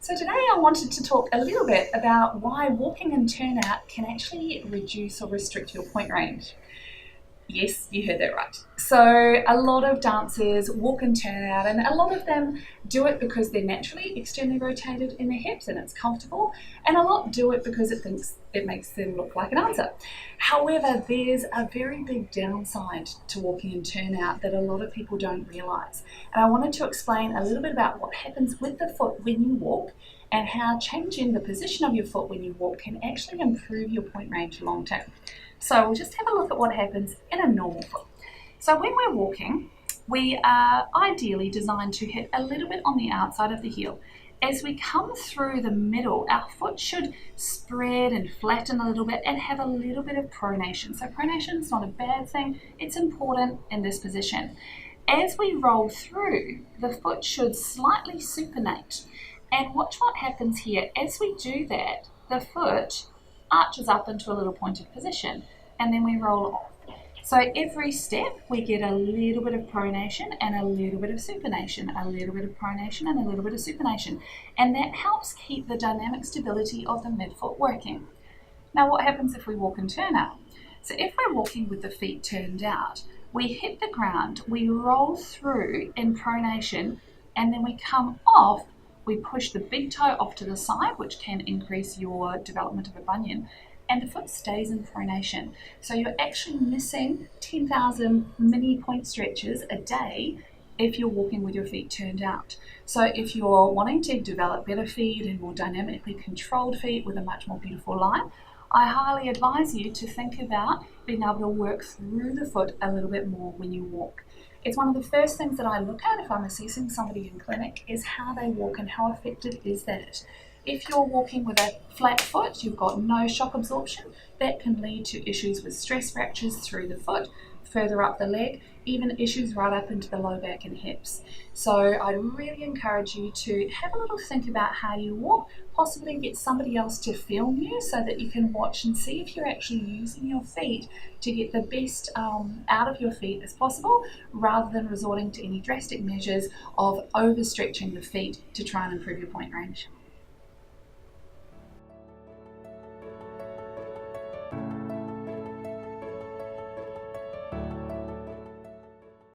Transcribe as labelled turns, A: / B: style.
A: So today I wanted to talk a little bit about why walking in turnout can actually reduce or restrict your point range. Yes, you heard that right. So a lot of dancers walk in turnout, and a lot of them do it because they're naturally externally rotated in their hips and it's comfortable, and a lot do it because it thinks it makes them look like a dancer. However, there's a very big downside to walking in turnout that a lot of people don't realise. And I wanted to explain a little bit about what happens with the foot when you walk and how changing the position of your foot when you walk can actually improve your point range long term. So we'll just have a look at what happens in a normal foot. So when we're walking, we are ideally designed to hit a little bit on the outside of the heel. As we come through the middle, our foot should spread and flatten a little bit and have a little bit of pronation. So pronation is not a bad thing, it's important in this position. As we roll through, the foot should slightly supinate. And watch what happens here. As we do that, the foot arches up into a little pointed position, and then we roll off. So every step we get a little bit of pronation and a little bit of supination, a little bit of pronation and a little bit of supination, and that helps keep the dynamic stability of the midfoot working. Now what happens if we walk in turnout? So if we're walking with the feet turned out, we hit the ground, we roll through in pronation, and then we come off. We push the big toe off to the side, which can increase your development of a bunion, and the foot stays in pronation. So you're actually missing 10,000 mini point stretches a day if you're walking with your feet turned out. So if you're wanting to develop better feet and more dynamically controlled feet with a much more beautiful line, I highly advise you to think about being able to work through the foot a little bit more when you walk. It's one of the first things that I look at if I'm assessing somebody in clinic is how they walk and how effective is that. If you're walking with a flat foot, you've got no shock absorption, that can lead to issues with stress fractures through the foot, further up the leg, even issues right up into the low back and hips. So I'd really encourage you to have a little think about how you walk, possibly get somebody else to film you so that you can watch and see if you're actually using your feet to get the best out of your feet as possible, rather than resorting to any drastic measures of overstretching the feet to try and improve your point range.